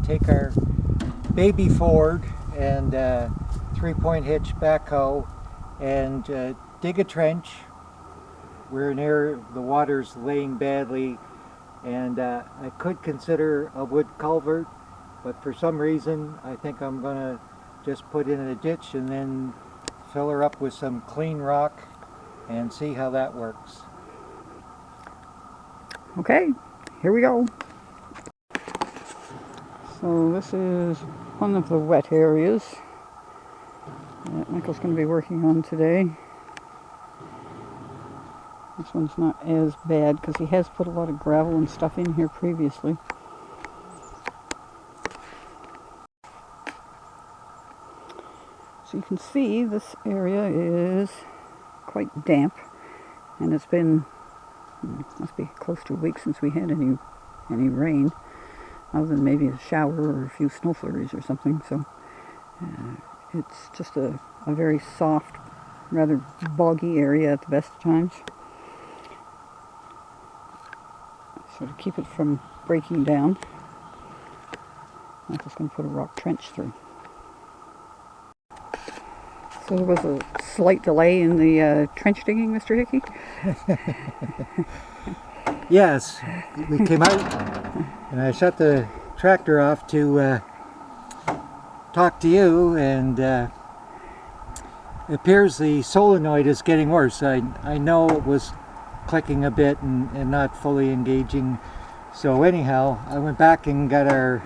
take our baby Ford and 3-point hitch backhoe and dig a trench. We're near the water's laying badly, and I could consider a wood culvert, but for some reason I think I'm gonna just put in a ditch and then fill her up with some clean rock and see how that works. Okay, here we go. So this is one of the wet areas that Michael's going to be working on today. This one's not as bad because he has put a lot of gravel and stuff in here previously. So you can see this area is quite damp, and it's been, must be close to a week since we had any rain, other than maybe a shower or a few snow flurries or something. So it's just a very soft, rather boggy area at the best of times. So to keep it from breaking down, I'm just going to put a rock trench through. So there was a slight delay in the trench digging, Mr. Hickey? Yes, we came out and I shut the tractor off to talk to you, and it appears the solenoid is getting worse. I know it was clicking a bit and not fully engaging. So anyhow, I went back and got our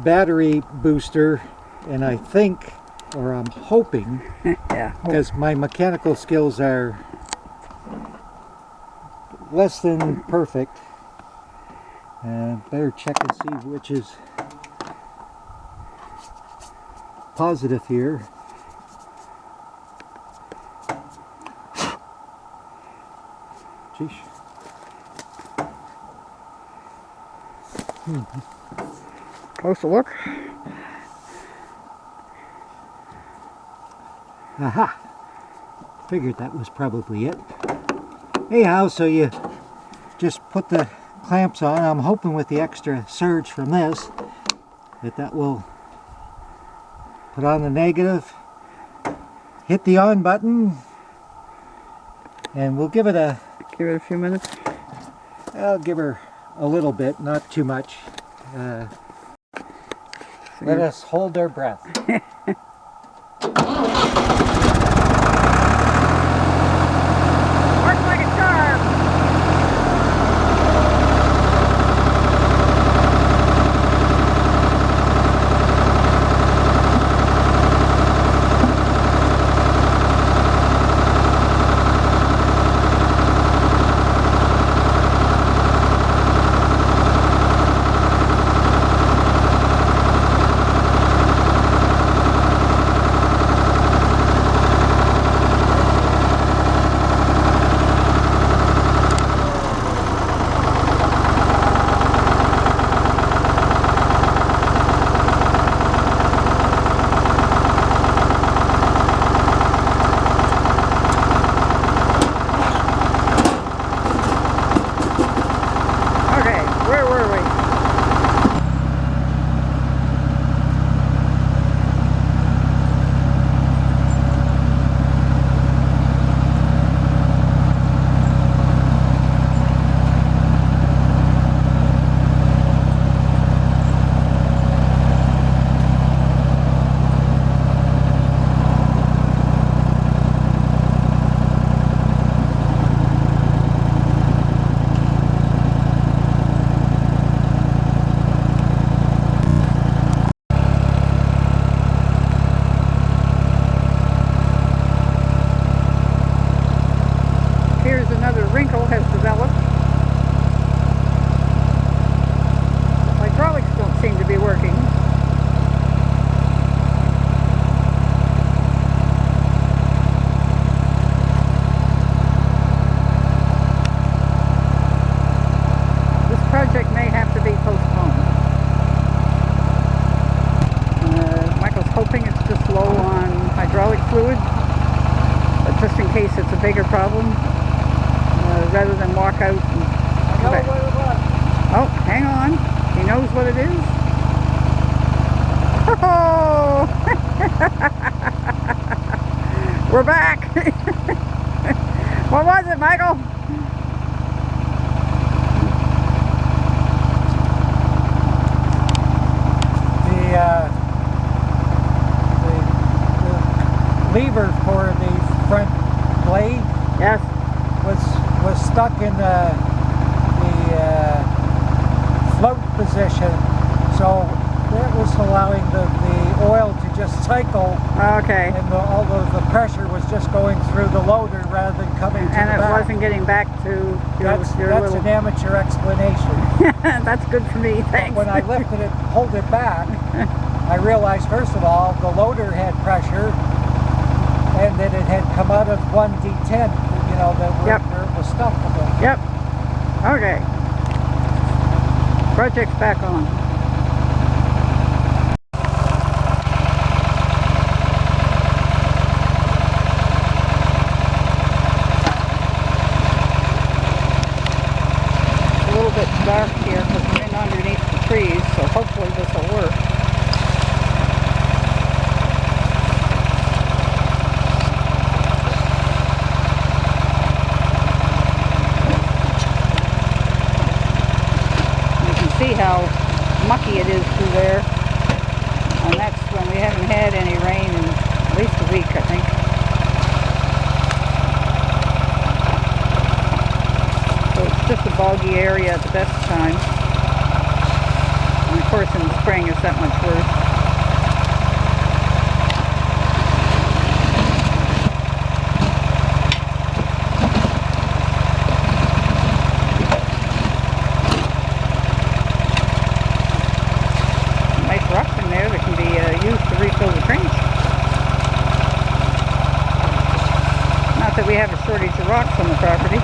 battery booster, and I think, or I'm hoping, yeah, because my mechanical skills are less than perfect, better check and see which is positive here. Sheesh. Closer look. Aha! Figured that was probably it. Anyhow, so you just put the clamps on. I'm hoping with the extra surge from this that will put on the negative, hit the on button, and we'll give it a few minutes. I'll give her a little bit, not too much. Let us hold our breath. Works like a charm. Another wrinkle has developed. The hydraulics don't seem to be working. This project may have to be postponed. Michael's hoping it's just low on hydraulic fluid, but just in case it's a bigger problem, rather than walk out and come back. Oh, hang on. He knows what it is? Oh! We're back! What was it, Michael? The lever for the front blade, Yes. was stuck in the float position, so that was allowing the oil to just cycle, Okay. and all of the pressure was just going through the loader rather than coming to And the it back. wasn't getting back to your That's little... an amateur explanation. That's good for me, thanks. When I lifted it, pulled it back, I realized first of all the loader had pressure, and that it had come out of one detent, you know, Yep. where it was stuck a bit. Yep. Okay. Project's back on. It's a little bit dark here because we're in underneath the trees, so hopefully this will work. See how mucky it is through there, and that's when we haven't had any rain in at least a week, I think. So it's just a boggy area at the best of times, and of course in the spring it's that much worse. Rocks in there that can be used to refill the trench. Not that we have a shortage of rocks on the property.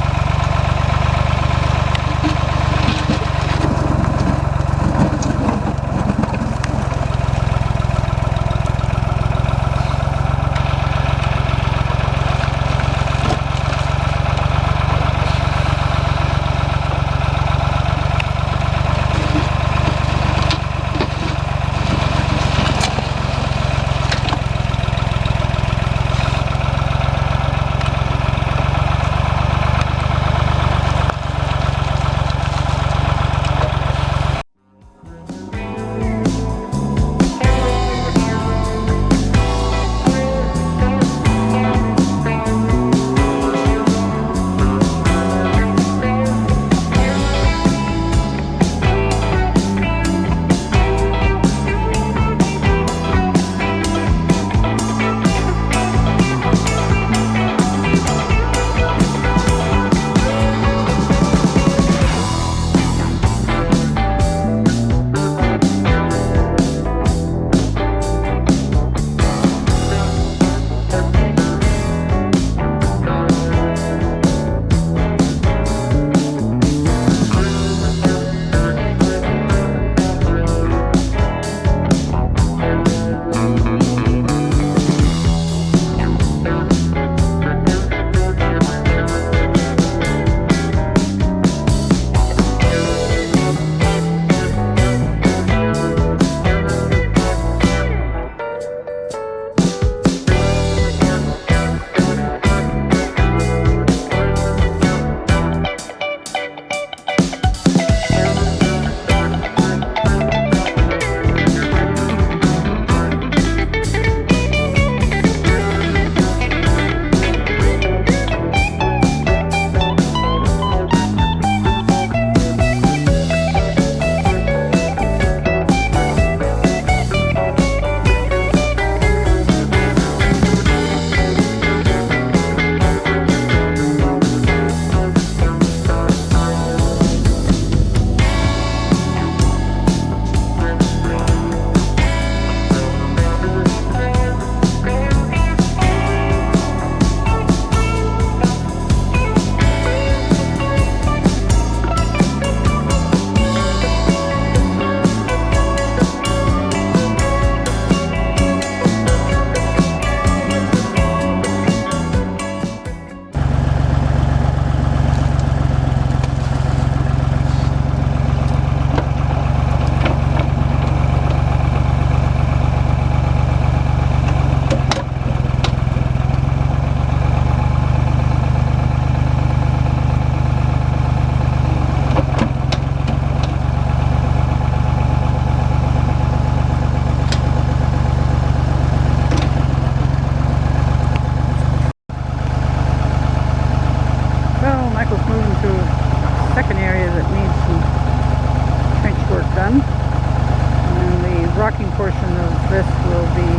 portion of this will be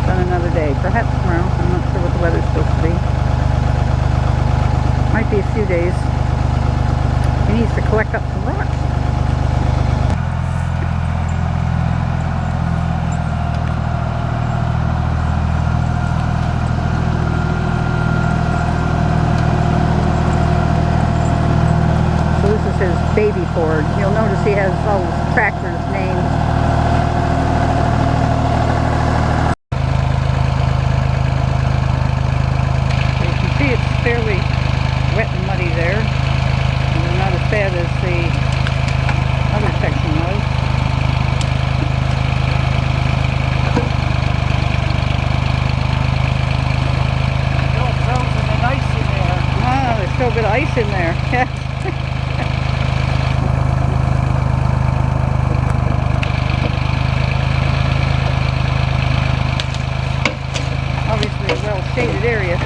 done another day. Perhaps tomorrow. I'm not sure what the weather's supposed to be. Might be a few days. He needs to collect up some rocks. So this is his baby Ford. You'll notice he has all his tractors named. So you can see it's fairly wet and muddy there. And not as bad as the other section was. Still frozen and ice in there. Ah, there's still a bit of ice in there. Yes. Obviously a well-shaded area.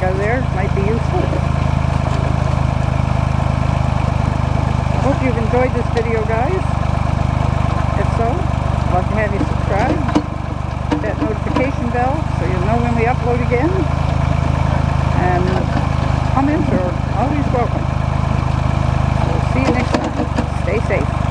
There might be useful. Hope you've enjoyed this video, guys. If so, I'd love to have you subscribe, hit that notification bell so you'll know when we upload again. And comments are always welcome. We'll see you next time. Stay safe.